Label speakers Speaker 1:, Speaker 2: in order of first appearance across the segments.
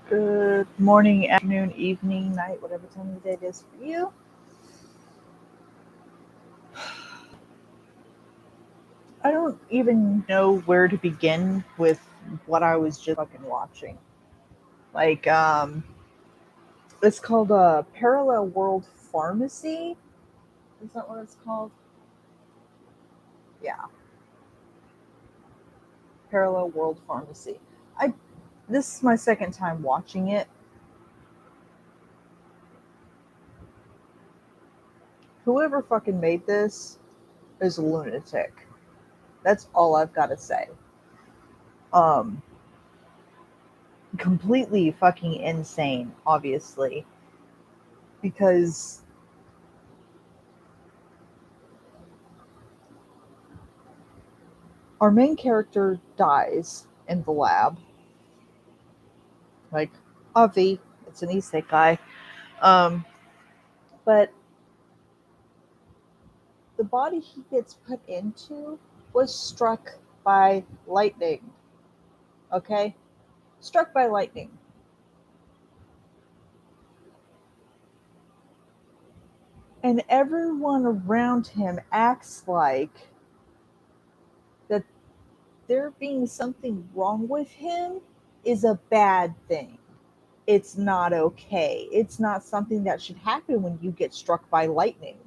Speaker 1: Good morning, afternoon, evening, night, whatever time of the day it is for you. I don't even know where to begin with what I was just fucking watching. Like, it's called Parallel World Pharmacy. Is that what it's called? Yeah, Parallel World Pharmacy. I This is my second time watching it. Whoever fucking made this is a lunatic. That's all I've got to say. Um, Completely fucking insane, obviously, because our main character dies in the lab. Like, Avi, it's an isekai. Um, but the body he gets put into was struck by lightning. Okay? Struck by lightning. And everyone around him acts like that there being something wrong with him is a bad thing. It's not okay. It's not something that should happen when you get struck by lightning.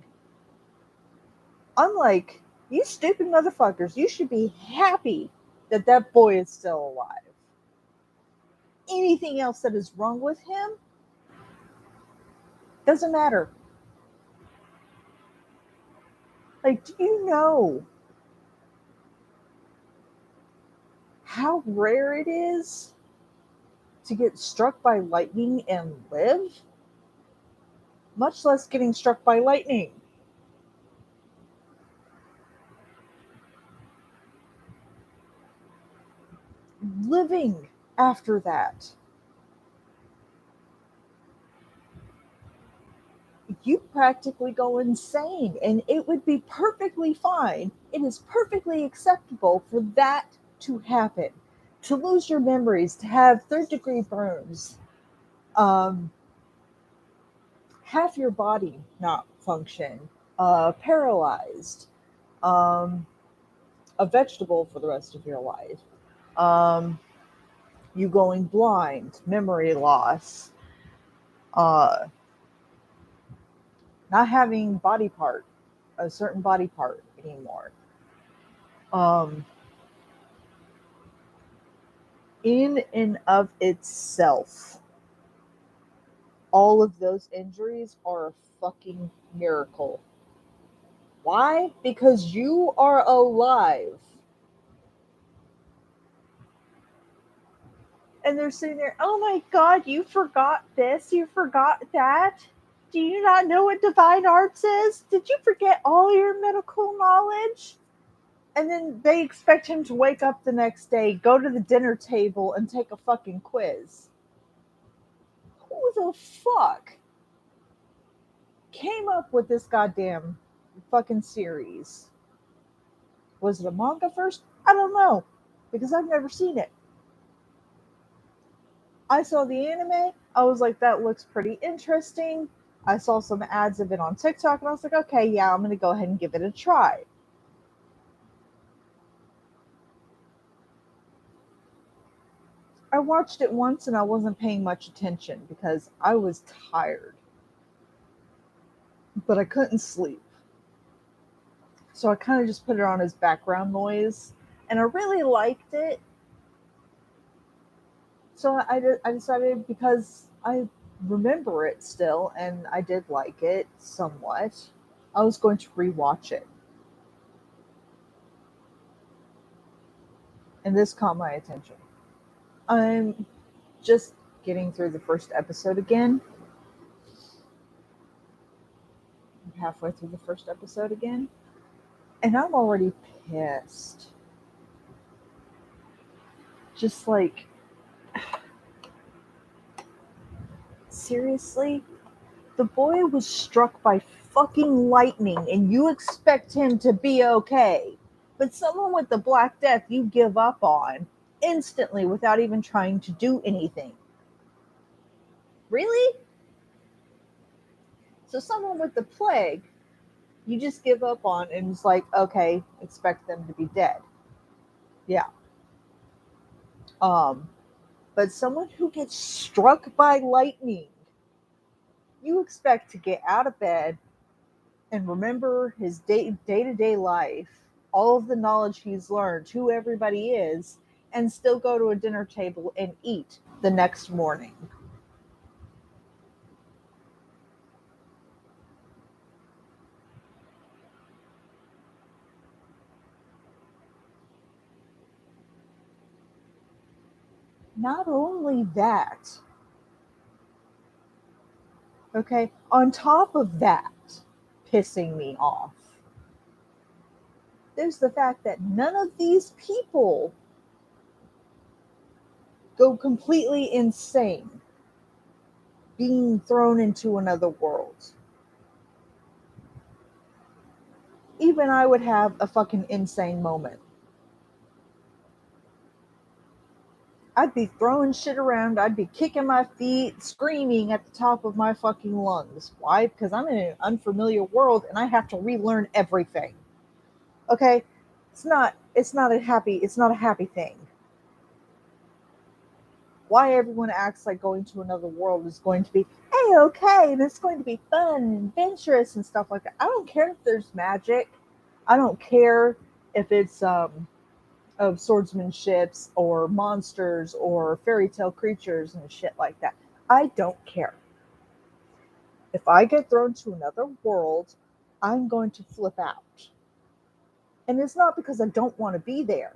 Speaker 1: Unlike you stupid motherfuckers, you should be happy that that boy is still alive. Anything else that is wrong with him doesn't matter. Like, do you know how rare it is to get struck by lightning and live? Much less getting struck by lightning. Living after that. You practically go insane, and it would be perfectly fine. It is perfectly acceptable for that to happen. To lose your memories, to have third-degree burns, um, half your body not function, paralyzed, um, a vegetable for the rest of your life, um, you going blind, memory loss, uh, not having body part, a certain body part anymore. Um, in and of itself, all of those injuries are a fucking miracle. Why? Because you are alive. And they're sitting there, oh my god, you forgot this, you forgot that. Do you not know what divine arts is? Did you forget all your medical knowledge? And then they expect him to wake up the next day, go to the dinner table, and take a fucking quiz. Who the fuck came up with this goddamn fucking series? Was it a manga first? I don't know, because I've never seen it. I saw the anime. I was like, that looks pretty interesting. I saw some ads of it on TikTok, and I was like, okay, yeah, I'm going to go ahead and give it a try. I watched it once and I wasn't paying much attention because I was tired, but I couldn't sleep. So I kind of just put it on as background noise, and I really liked it. So I decided, because I remember it still and I did like it somewhat, I was going to rewatch it. And this caught my attention. I'm just getting through the first episode again. I'm halfway through the first episode again. And I'm already pissed. Just like, seriously? The boy was struck by fucking lightning and you expect him to be okay. But someone with the Black Death you give up on instantly without even trying to do anything. Really? So someone with the plague, you just give up on and it's like, okay, expect them to be dead. Yeah. Um, but someone who gets struck by lightning, you expect to get out of bed and remember his day-to-day life, all of the knowledge he's learned, who everybody is, and still go to a dinner table and eat the next morning. Not only that, okay, on top of that, pissing me off, there's the fact that none of these people go completely insane being thrown into another world. Even I would have a fucking insane moment. I'd be throwing shit around. I'd be kicking my feet, screaming at the top of my fucking lungs. Why? Because I'm in an unfamiliar world and I have to relearn everything. Okay? It's not a happy thing. Why everyone acts like going to another world is going to be okay and it's going to be fun and adventurous and stuff like that. I don't care if there's magic. I don't care if it's of swordsmanships or monsters or fairy tale creatures and shit like that. I don't care. If I get thrown to another world, I'm going to flip out. And it's not because I don't want to be there.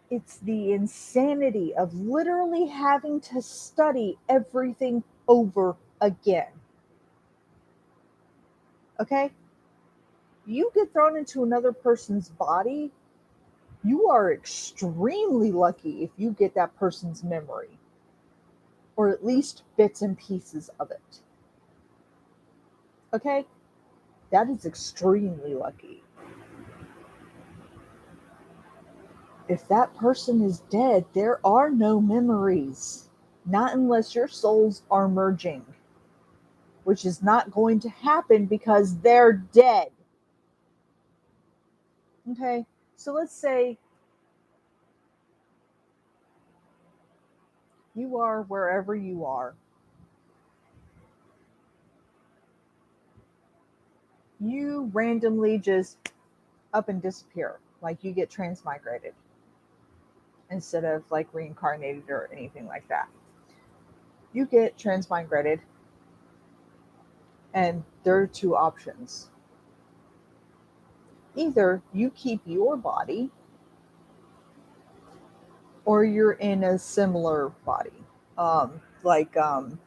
Speaker 1: It's the insanity of literally having to study everything over again. Okay? You get thrown into another person's body, you are extremely lucky if you get that person's memory, or at least bits and pieces of it. Okay? That is extremely lucky. If that person is dead, there are no memories. Not unless your souls are merging, which is not going to happen because they're dead. Okay? So let's say you are wherever you are. You randomly just up and disappear. Like you get transmigrated instead of like reincarnated or anything like that. You get transmigrated, and there are two options. Either you keep your body or you're in a similar body, um, like um,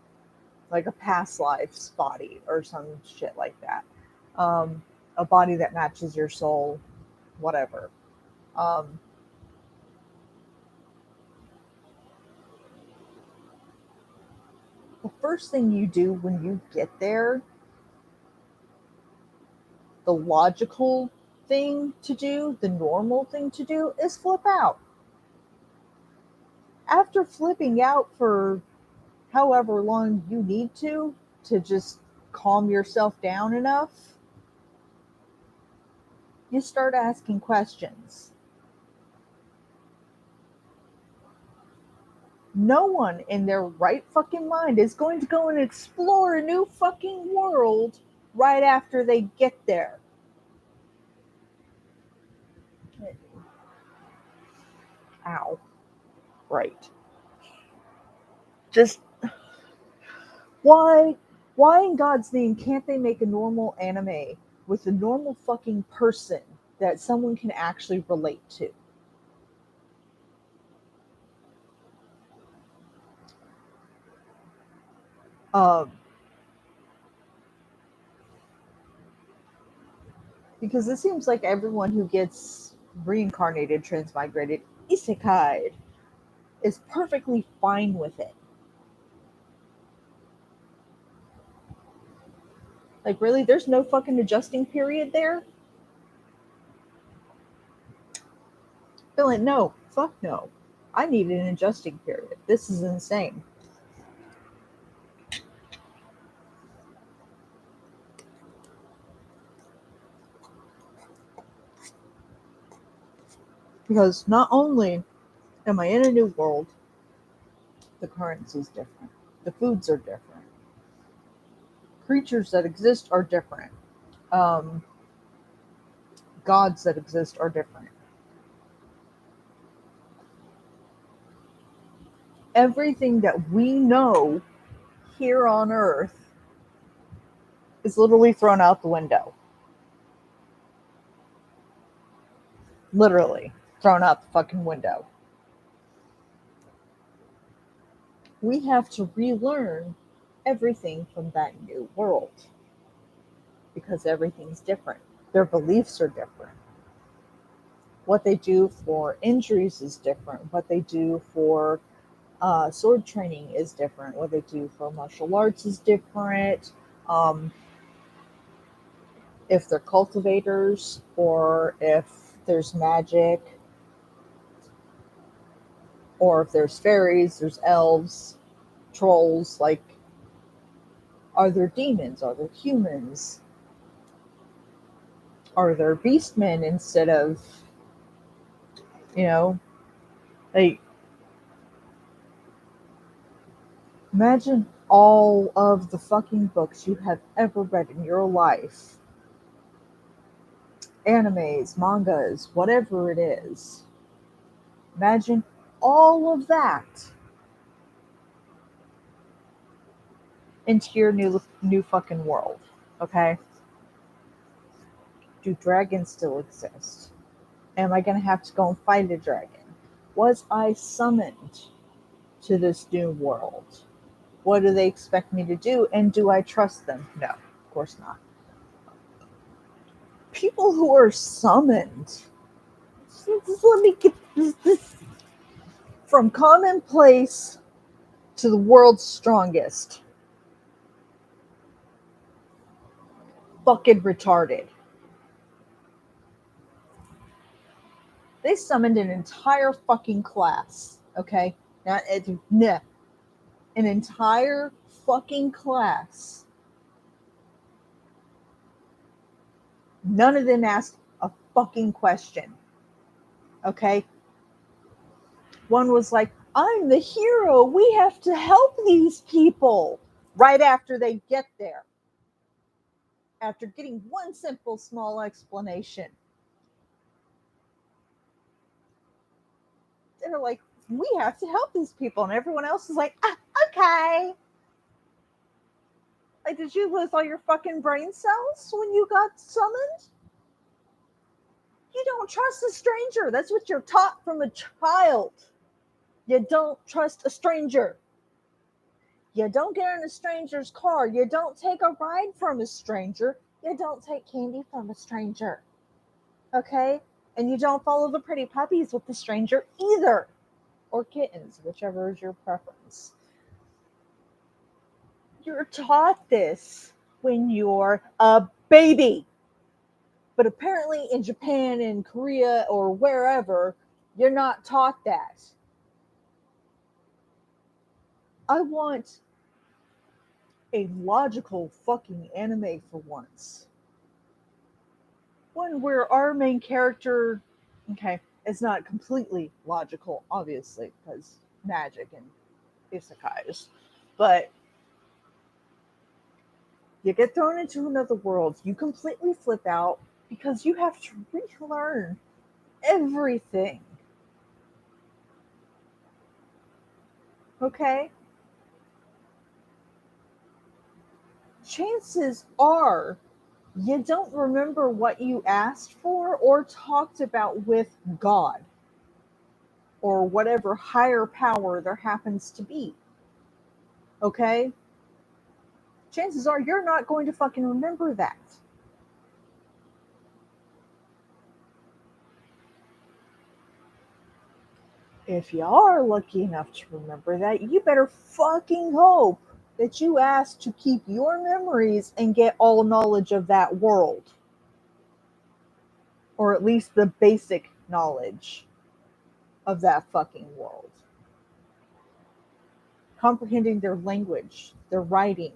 Speaker 1: like a past life's body or some shit like that. Um, a body that matches your soul, whatever. Um, the first thing you do when you get there, the logical thing to do, the normal thing to do, is flip out. After flipping out for however long you need to just calm yourself down enough, you start asking questions. No one in their right fucking mind is going to go and explore a new fucking world right after they get there. Ow. Right. Just why why in God's name can't they make a normal anime with a normal fucking person that someone can actually relate to? Um, because it seems like everyone who gets reincarnated, transmigrated, isekai is perfectly fine with it. Like, really? There's no fucking adjusting period there? But like, no. fuck no. I need an adjusting period. This is insane. Because not only am I in a new world, the currency's different. The foods are different. Creatures that exist are different. Um, gods that exist are different. Everything that we know here on Earth is literally thrown out the window. Literally thrown out the fucking window. We have to relearn everything from that new world because everything's different. Their beliefs are different. What they do for injuries is different. What they do for sword training is different. What they do for martial arts is different. If they're cultivators or if there's magic or if there's fairies, there's elves, trolls, like, are there demons? Are there humans? Are there beastmen instead of, you know, like, imagine all of the fucking books you have ever read in your life. Animes, mangas, whatever it is. Imagine all of that into your new fucking world, okay? Do dragons still exist? Am I going to have to go and fight a dragon? Was I summoned to this new world? What do they expect me to do? And do I trust them? No, of course not. People who are summoned, just let me get this from commonplace to the world's strongest. Fucking retarded. They summoned an entire fucking class, okay? Not nah, an entire fucking class. None of them asked a fucking question, okay? One was like, I'm the hero. We have to help these people. Right after they get there, after getting one simple small explanation, they're like, we have to help these people. And everyone else is like, okay. Like, did you lose all your fucking brain cells when you got summoned? You don't trust a stranger. That's what you're taught from a child. You don't trust a stranger. You don't get in a stranger's car. You don't take a ride from a stranger. You don't take candy from a stranger. Okay? And you don't follow the pretty puppies with the stranger either. Or kittens, whichever is your preference. You're taught this when you're a baby. But apparently in Japan and Korea or wherever, you're not taught that. I want a logical fucking anime for once. One where our main character, okay, it's not completely logical, obviously, because magic and isekais, but you get thrown into another world, you completely flip out because you have to relearn everything. Okay? Chances are you don't remember what you asked for or talked about with God or whatever higher power there happens to be. Okay? Chances are you're not going to fucking remember that. If you are lucky enough to remember that, you better fucking hope that you ask to keep your memories and get all knowledge of that world. Or at least the basic knowledge. of that fucking world. Comprehending their language, their writing,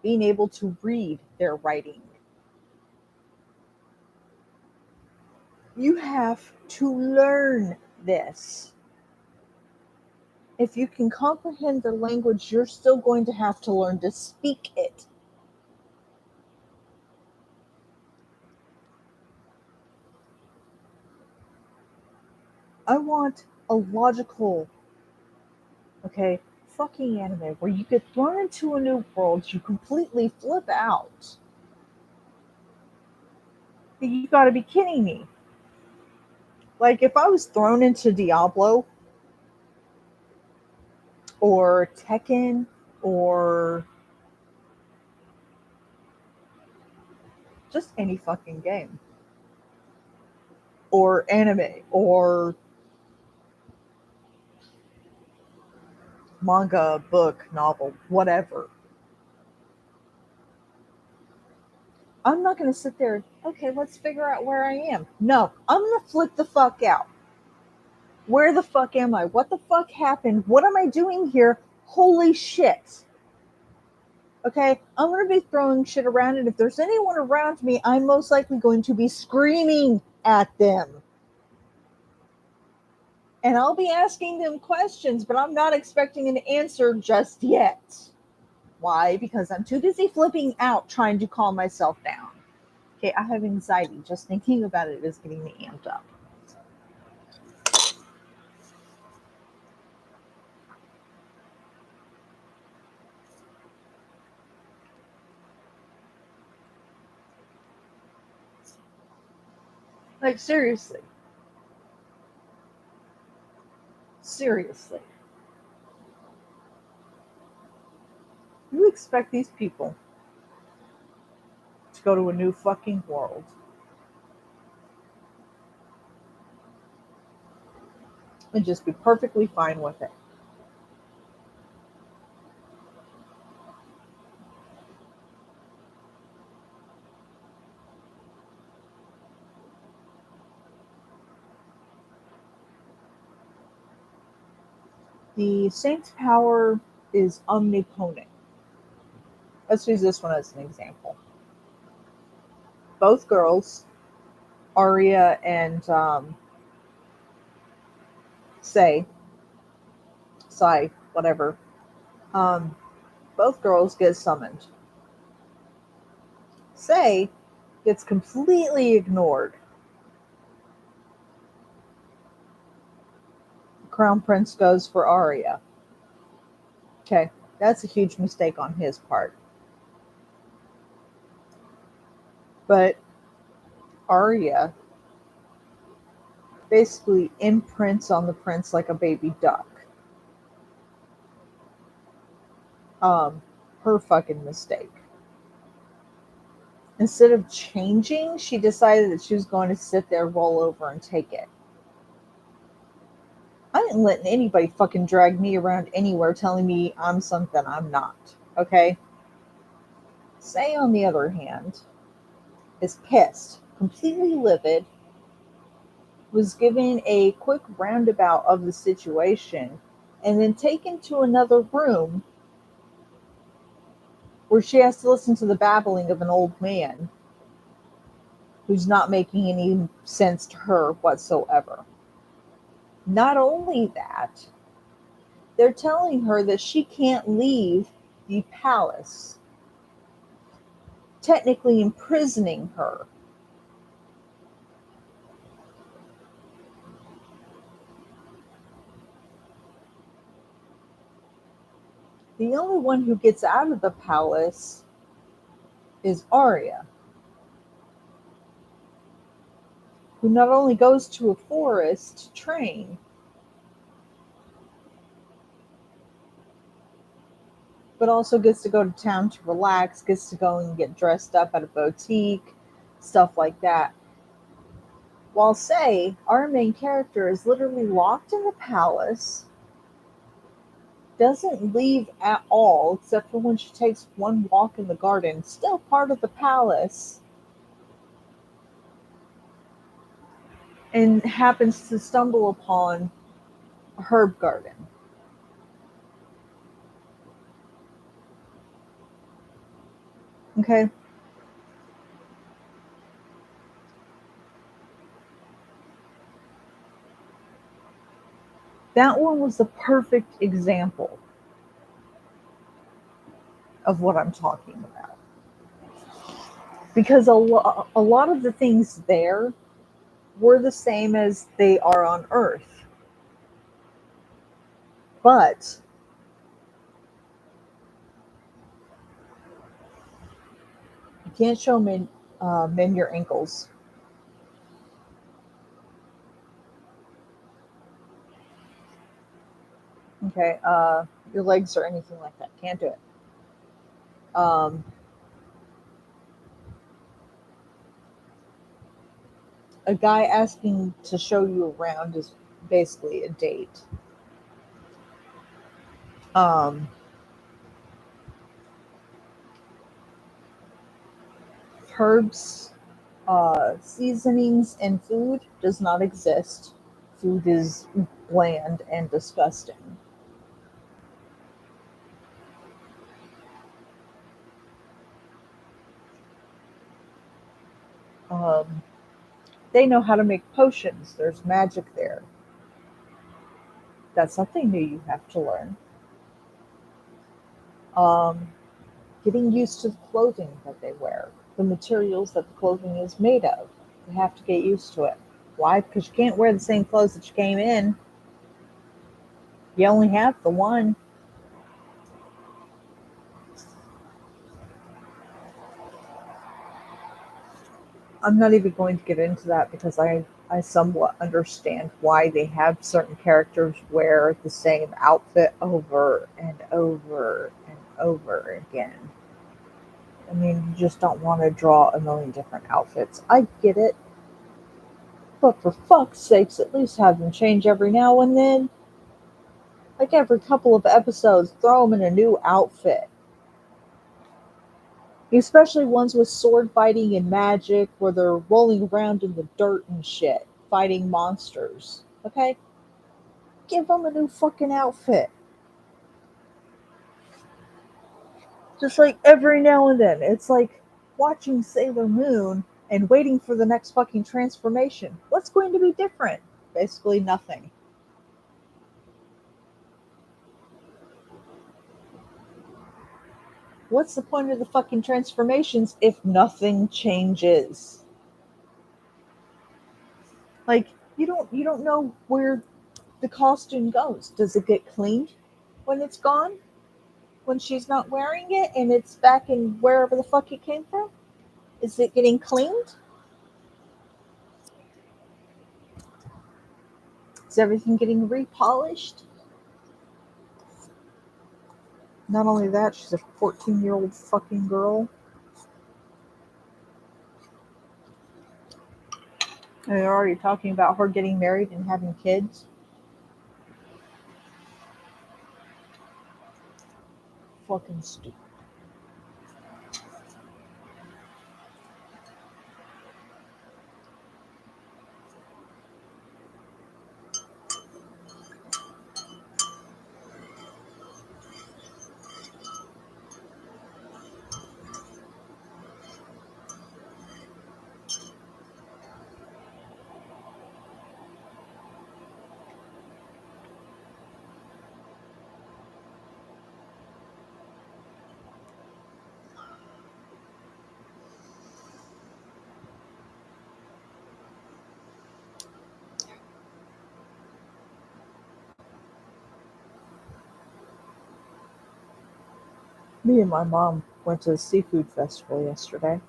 Speaker 1: being able to read their writing. You have to learn this. If you can comprehend their language, you're still going to have to learn to speak it. I want a logical, okay, fucking anime where you get thrown into a new world, you completely flip out. You gotta be kidding me. Like, if I was thrown into Diablo or Tekken or just any fucking game or anime or manga, book, novel, whatever, I'm not going to sit there, okay, let's figure out where I am. No, I'm going to flip the fuck out. Where the fuck am I? What the fuck happened? What am I doing here? Holy shit. Okay, I'm going to be throwing shit around, and if there's anyone around me, I'm most likely going to be screaming at them. And I'll be asking them questions, but I'm not expecting an answer just yet. Why? Because I'm too busy flipping out trying to calm myself down. Okay, I have anxiety. Just thinking about it is getting me amped up. Like, seriously. Seriously. You expect these people to go to a new fucking world and just be perfectly fine with it. The Saint's power is omnipotent. Let's use this one as an example. Both girls, Arya and Sai, whatever, um, both girls get summoned. Sai gets completely ignored. The Crown Prince goes for Arya. Okay, that's a huge mistake on his part. But Arya basically imprints on the prince like a baby duck. Um, Her fucking mistake. Instead of changing, she decided that she was going to sit there, roll over, and take it. I didn't let anybody fucking drag me around anywhere telling me I'm something I'm not. Okay? Say, on the other hand, is pissed, completely livid, was given a quick roundabout of the situation, and then taken to another room where she has to listen to the babbling of an old man who's not making any sense to her whatsoever. Not only that, they're telling her that she can't leave the palace, technically imprisoning her. The only one who gets out of the palace is Arya, who not only goes to a forest to train, but also gets to go to town to relax, gets to go and get dressed up at a boutique, stuff like that. While Say, our main character, is literally locked in the palace, doesn't leave at all, except for when she takes one walk in the garden, still part of the palace, and happens to stumble upon a herb garden. Okay. That one was the perfect example of what I'm talking about. Because a lot of the things there were the same as they are on Earth. But you can't show men your ankles. Okay. Your legs or anything like that. Can't do it. Um, a guy asking to show you around is basically a date. Um, herbs, seasonings, and food does not exist. Food is bland and disgusting. Um, they know how to make potions. There's magic there. That's something new you have to learn. Um, getting used to the clothing that they wear, the materials that the clothing is made of. You have to get used to it. Why? Because you can't wear the same clothes that you came in. You only have the one. I'm not even going to get into that because I somewhat understand why they have certain characters wear the same outfit over and over and over again. I mean, you just don't want to draw a million different outfits. I get it, but for fuck's sakes, at least have them change every now and then. Like every couple of episodes, throw them in a new outfit. Especially ones with sword fighting and magic where they're rolling around in the dirt and shit, fighting monsters. Okay? Give them a new fucking outfit. Just like every now and then. It's like watching Sailor Moon and waiting for the next fucking transformation. What's going to be different? Basically nothing. What's the point of the fucking transformations if nothing changes? Like you don't know where the costume goes. Does it get cleaned when it's gone? When she's not wearing it and it's back in wherever the fuck it came from? Is it getting cleaned? Is everything getting repolished? Not only that, she's a 14-year-old fucking girl. And they're already talking about her getting married and having kids. Fucking stupid. Me and my mom went to the seafood festival yesterday.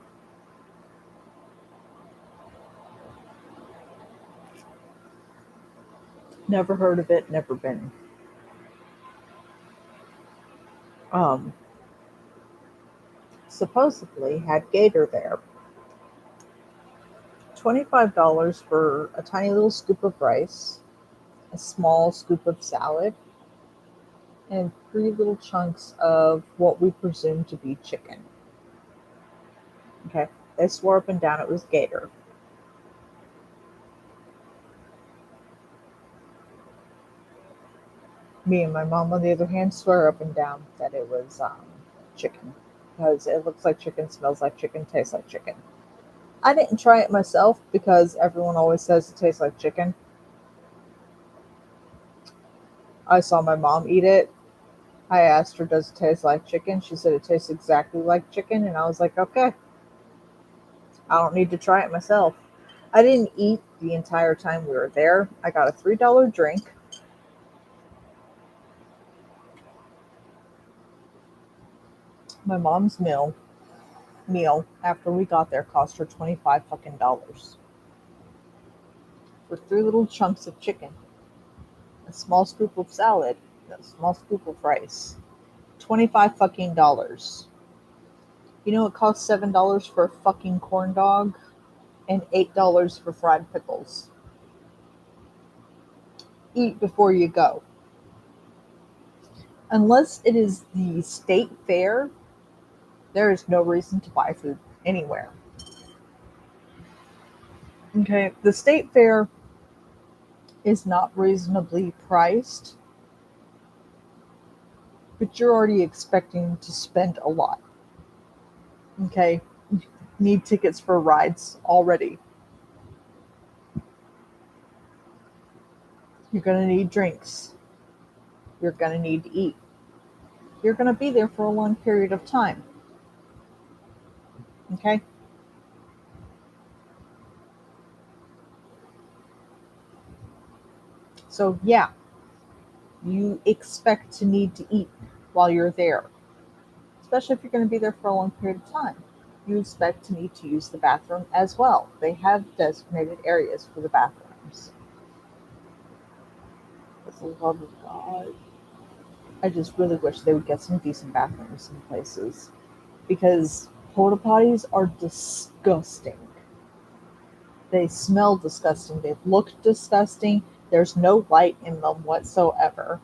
Speaker 1: Never heard of it, never been. Um, supposedly had gator there. $25 for a tiny little scoop of rice, a small scoop of salad, and three little chunks of what we presume to be chicken. Okay, they swore up and down it was gator. Me and my mom, on the other hand, swear up and down that it was chicken because it looks like chicken, smells like chicken, tastes like chicken. I didn't try it myself because everyone always says it tastes like chicken. I saw my mom eat it. I asked her, does it taste like chicken? She said it tastes exactly like chicken. And I was like, okay, I don't need to try it myself. I didn't eat the entire time we were there. I got a $3 drink. My mom's meal after we got there cost her 25 fucking dollars for three little chunks of chicken, a small scoop of salad, a small scoop of rice. 25 fucking dollars. You know it costs $7 for a fucking corn dog and $8 for fried pickles. Eat before you go. Unless it is the state fair, there is no reason to buy food anywhere. Okay, the state fair is not reasonably priced, but you're already expecting to spend a lot. Okay, need tickets for rides already. You're going to need drinks. You're going to need to eat. You're going to be there for a long period of time. Okay? So, yeah, you expect to need to eat while you're there, especially if you're going to be there for a long period of time. You expect to need to use the bathroom as well. They have designated areas for the bathrooms. For the love of God. I just really wish they would get some decent bathrooms in places because porta potties are disgusting. They smell disgusting. They look disgusting. There's no light in them whatsoever.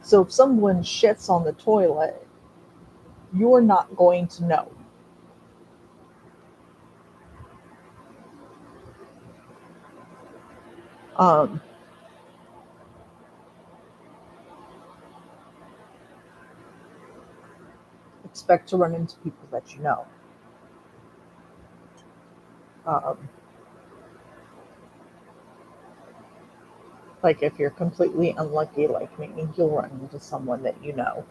Speaker 1: So if someone shits on the toilet, you're not going to know. Um, expect to run into people that you know. Um, like if you're completely unlucky like me, you'll run into someone that you know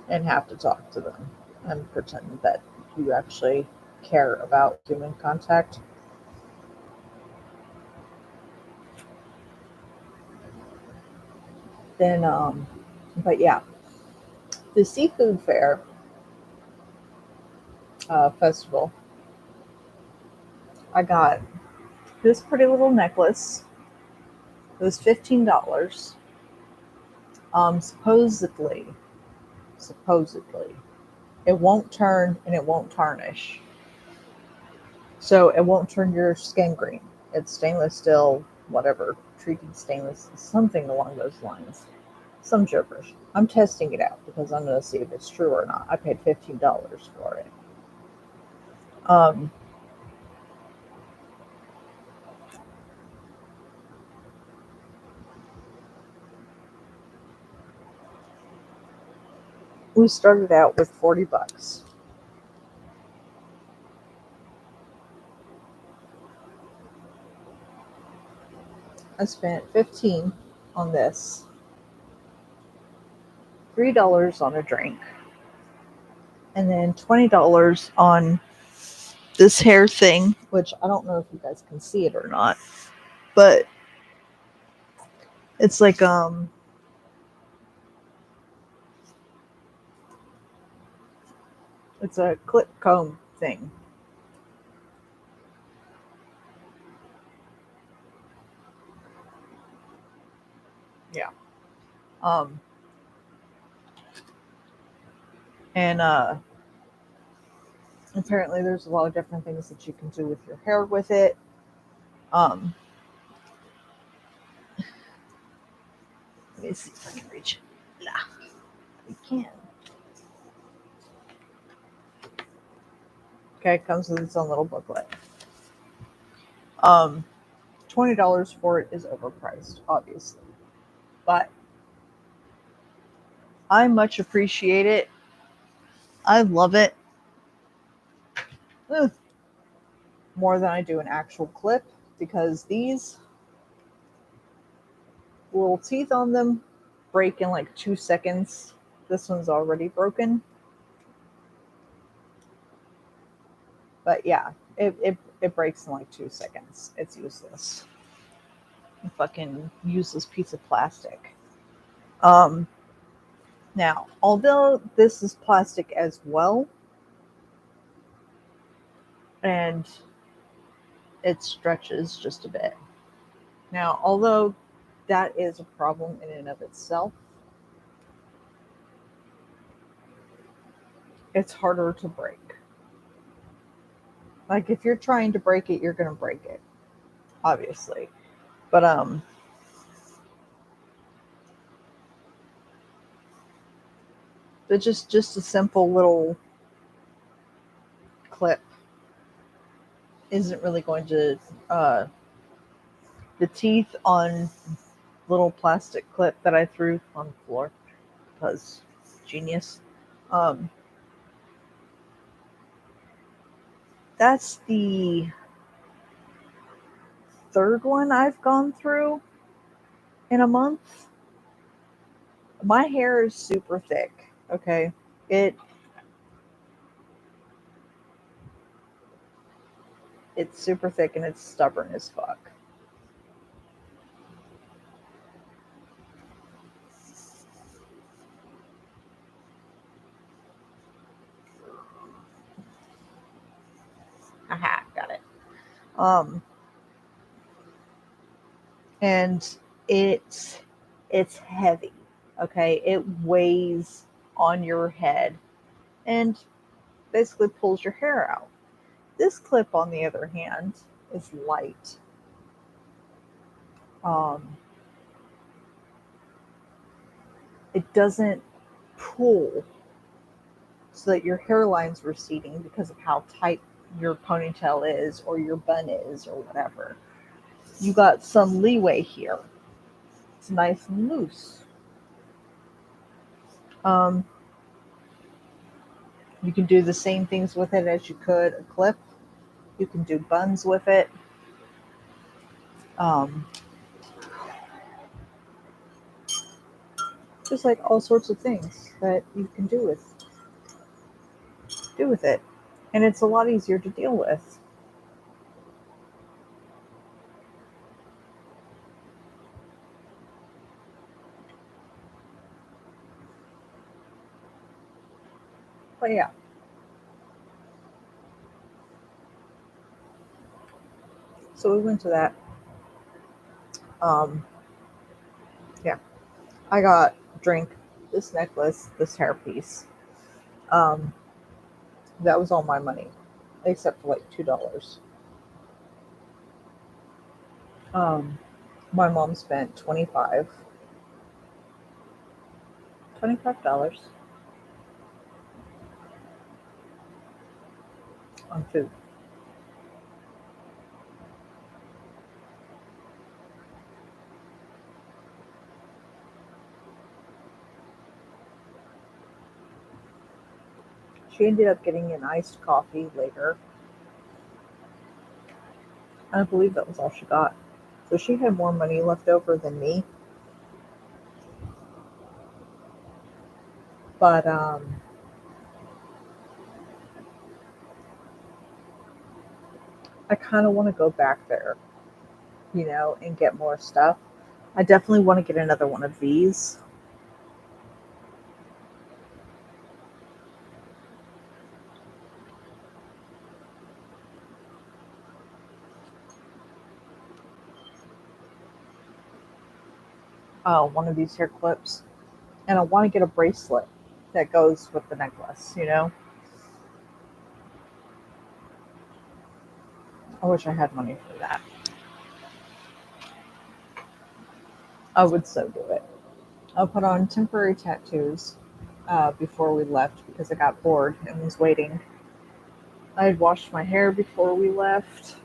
Speaker 1: and have to talk to them and pretend that you actually care about human contact. Then, but yeah, the seafood fair festival, I got this pretty little necklace. It was $15. Supposedly, it won't turn and it won't tarnish. So it won't turn your skin green. It's stainless steel, whatever, treated stainless, something along those lines. Some gibberish. I'm testing it out because I'm going to see if it's true or not. I paid $15 for it. Um, we started out with $40. I spent 15 on this, $3 on a drink, and then $20 on this hair thing, which I don't know if you guys can see it or not, but it's like it's a clip comb thing. Yeah. Um and apparently there's a lot of different things that you can do with your hair with it. Um Let me see if I can reach it. Nah, I can. Okay, it comes with its own little booklet. Um $20 for it is overpriced, obviously. But I much appreciate it. I love it. Ugh, more than I do an actual clip because these little teeth on them break in like 2 seconds. This one's already broken. But yeah, it breaks in like 2 seconds. It's useless. A fucking useless piece of plastic. Um, Now, although this is plastic as well, and it stretches just a bit. Now, although that is a problem in and of itself, it's harder to break. Like if you're trying to break it, you're going to break it, obviously. But just a simple little clip isn't really going to the teeth on little plastic clip that I threw on the floor because genius. Um, that's the third one I've gone through in a month. My hair is super thick. Okay, it it's super thick and it's stubborn as fuck. Aha, got it. Um, and it's it's heavy. Okay, it weighs on your head and basically pulls your hair out. This clip, on the other hand, is light. Um, it doesn't pull so that your hairline's receding because of how tight your ponytail is or your bun is or whatever. You got some leeway here. It's nice and loose. Um, you can do the same things with it as you could a clip. You can do buns with it. Um, just like all sorts of things that you can do with it, and it's a lot easier to deal with. But yeah, so we went to that. Um, yeah, I got drink, this necklace, this hairpiece. Um, that was all my money, except for like $2. Um, my mom spent 25 dollars on food. She ended up getting an iced coffee later. I believe that was all she got. So she had more money left over than me. But I kind of want to go back there, and get more stuff. I definitely want to get another one of these. One of these hair clips. And I want to get a bracelet that goes with the necklace. I wish I had money for that. I would so do it. I put on temporary tattoos before we left because I got bored and was waiting. I had washed my hair before we left.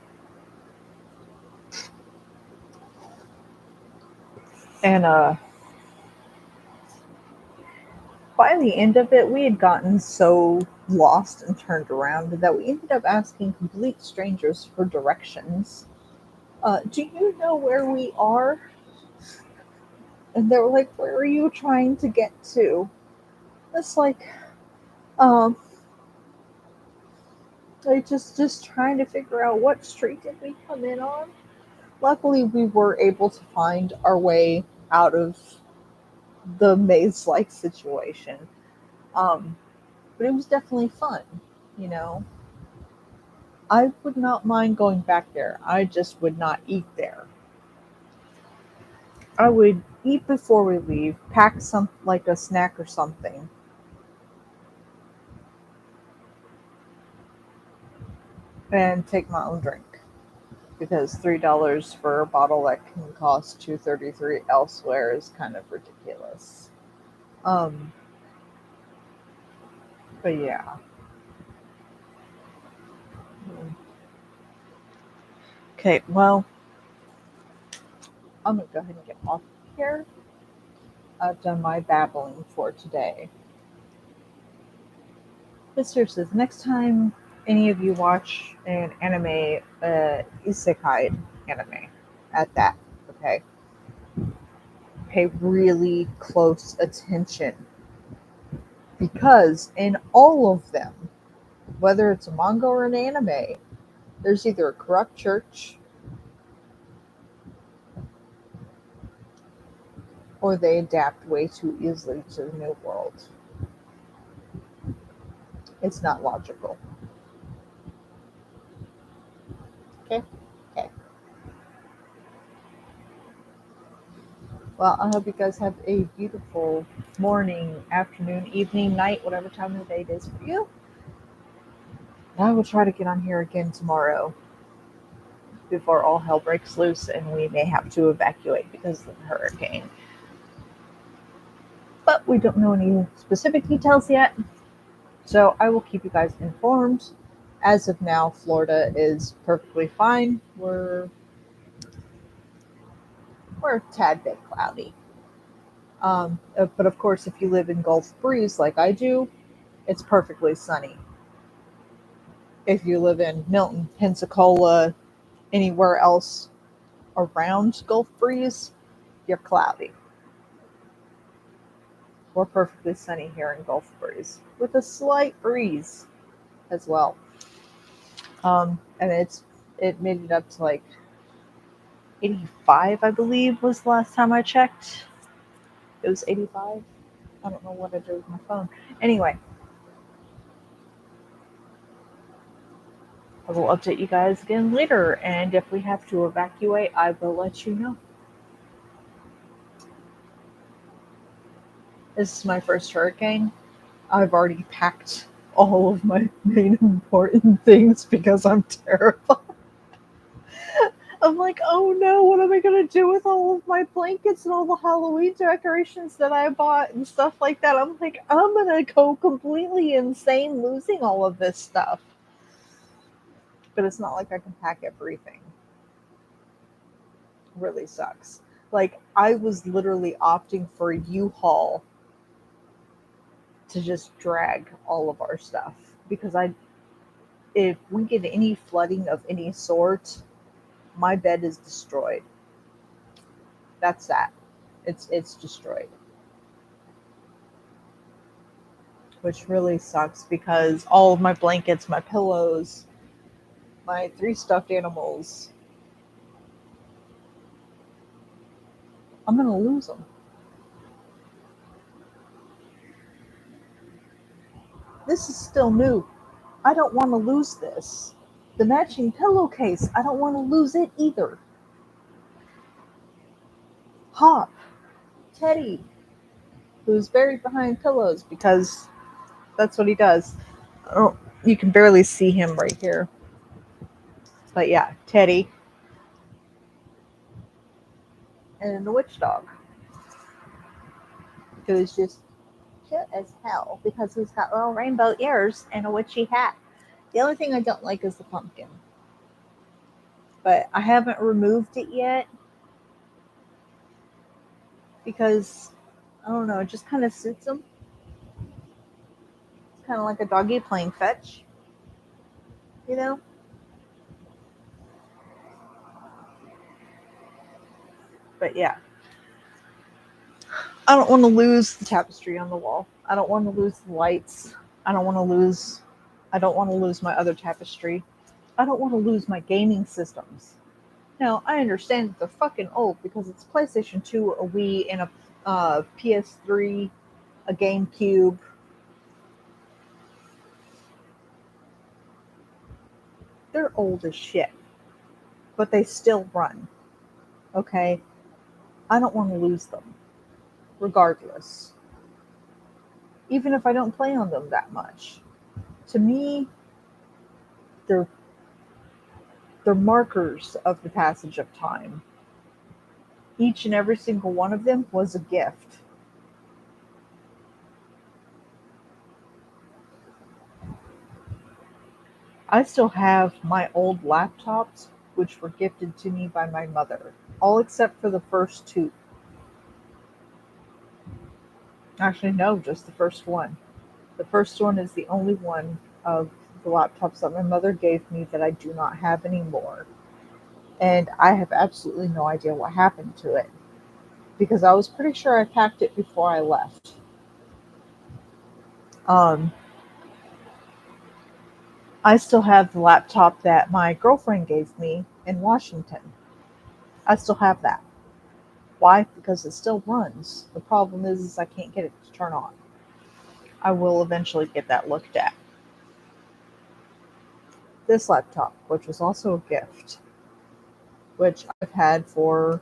Speaker 1: And by the end of it, we had gotten so lost and turned around that we ended up asking complete strangers for directions. Do you know where we are? And they were like, where are you trying to get to? It's like, um, like just trying to figure out what street did we come in on. Luckily, we were able to find our way out of the maze-like situation. Um, but it was definitely fun, you know. I would not mind going back there. I just would not eat there. I would eat before we leave, pack some like a snack or something, and take my own drink. Because $3 for a bottle that can cost $2.33 elsewhere is kind of ridiculous. Um, but yeah. Okay, well, I'm gonna go ahead and get off here. I've done my babbling for today. But seriously, the next time any of you watch an anime, isekai anime, at that, okay, pay really close attention because in all of them, whether it's a manga or an anime, there's either a corrupt church or they adapt way too easily to the new world. It's not logical. Okay? Okay. Well, I hope you guys have a beautiful morning, afternoon, evening, night, whatever time of the day it is for you. And I will try to get on here again tomorrow before all hell breaks loose and we may have to evacuate because of the hurricane. But we don't know any specific details yet, so I will keep you guys informed. As of now, Florida is perfectly fine. We're a tad bit cloudy. But of course, if you live in Gulf Breeze like I do, it's perfectly sunny. If you live in Milton, Pensacola, anywhere else around Gulf Breeze, you're cloudy. We're perfectly sunny here in Gulf Breeze with a slight breeze as well. And it made it up to like 85, I believe, was the last time I checked. It was 85. I don't know what I did with my phone. Anyway, I will update you guys again later, and if we have to evacuate, I will let you know. This is my first hurricane. I've already packed all of my main important things because I'm terrified. I'm like, oh no, what am I gonna do with all of my blankets and all the Halloween decorations that I bought and stuff like that? I'm like, I'm gonna go completely insane losing all of this stuff. But it's not like I can pack everything. It really sucks. Like, I was literally opting for a U-Haul to just drag all of our stuff because if we get any flooding of any sort, my bed is destroyed. That's that. It's destroyed. Which really sucks because all of my blankets, my pillows, my 3 stuffed animals, I'm gonna lose them. This is still new. I don't want to lose this. The matching pillowcase, I don't want to lose it either. Hop, Teddy, who's buried behind pillows because that's what he does. Oh, you can barely see him right here. But yeah, Teddy and the witch dog, who is just cute as hell because he's got little rainbow ears and a witchy hat. The only thing I don't like is the pumpkin, but I haven't removed it yet because I don't know, it just kind of suits him. It's kind of like a doggy playing fetch, you know? But yeah, I don't want to lose the tapestry on the wall. I don't want to lose the lights. I don't want to lose I don't want to lose my other tapestry. I don't want to lose my gaming systems. Now, I understand that they're fucking old because it's PlayStation 2, a Wii, and a PS3, a GameCube. They're old as shit, but they still run. Okay? I don't want to lose them, regardless. Even if I don't play on them that much. To me, they're they're markers of the passage of time. Each and every single one of them was a gift. I still have my old laptops, which were gifted to me by my mother, all except for the first two. Actually, no, just the first one. The first one is the only one of the laptops that my mother gave me that I do not have anymore. And I have absolutely no idea what happened to it because I was pretty sure I packed it before I left. Um, I still have the laptop that my girlfriend gave me in Washington. I still have that. Why? Because it still runs. The problem is I can't get it to turn on. I will eventually get that looked at. This laptop, which was also a gift, which I've had for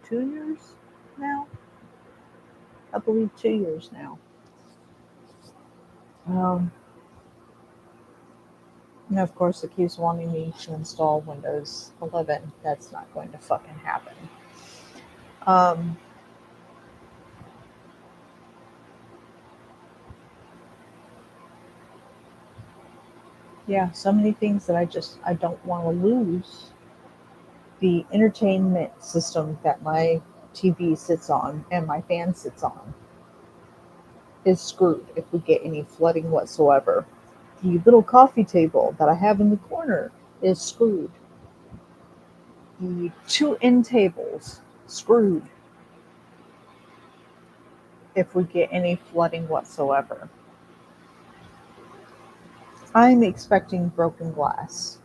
Speaker 1: 2 years now. I believe 2 years now. Um, and of course, it keeps wanting me to install Windows 11. That's not going to fucking happen. Um, yeah, so many things that I don't want to lose. The entertainment system that my TV sits on and my fan sits on is screwed if we get any flooding whatsoever. The little coffee table that I have in the corner is screwed. The two end tables screwed if we get any flooding whatsoever. I'm expecting broken glass.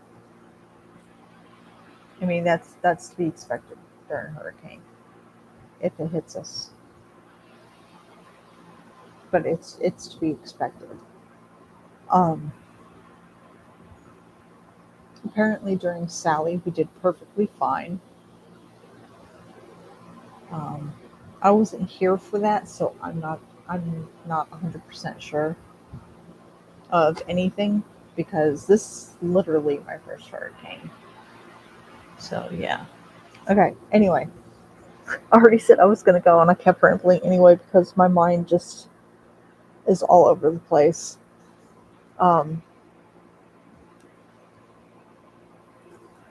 Speaker 1: I mean that's to be expected during a hurricane if it hits us. But it's to be expected. Um, Apparently during Sally we did perfectly fine. Um, I wasn't here for that, so I'm not 100% sure of anything because this is literally my first hurricane. So yeah. Okay. Anyway, I already said I was gonna go, and I kept rambling anyway because my mind just is all over the place. Um,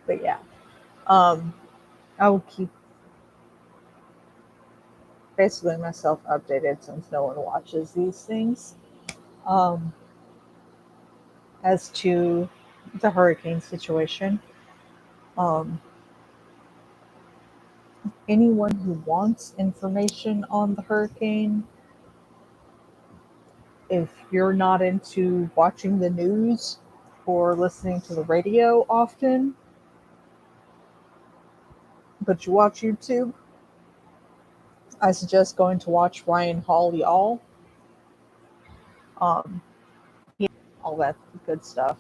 Speaker 1: but yeah, um, I will keep basically myself updated since no one watches these things. Um, as to the hurricane situation, um, anyone who wants information on the hurricane, if you're not into watching the news or listening to the radio often, but you watch YouTube, I suggest going to watch Ryan Hall Y'all. Um, all that good stuff.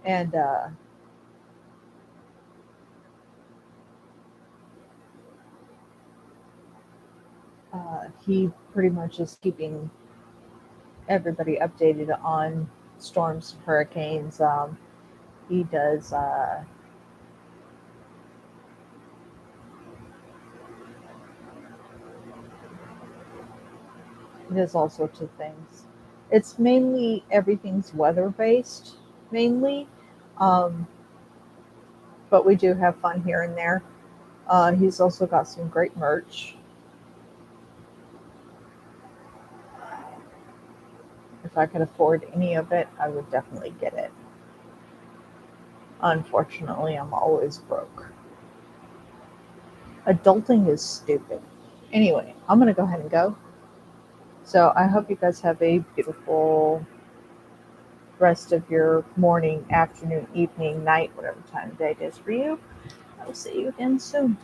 Speaker 1: And he pretty much is keeping everybody updated on storms, hurricanes. He does all sorts of things. It's mainly everything's weather based, mainly, um, but we do have fun here and there. He's also got some great merch. If I could afford any of it, I would definitely get it. Unfortunately, I'm always broke. Adulting is stupid. Anyway, I'm going to go ahead and go. So I hope you guys have a beautiful rest of your morning, afternoon, evening, night, whatever time of day it is for you. I will see you again soon.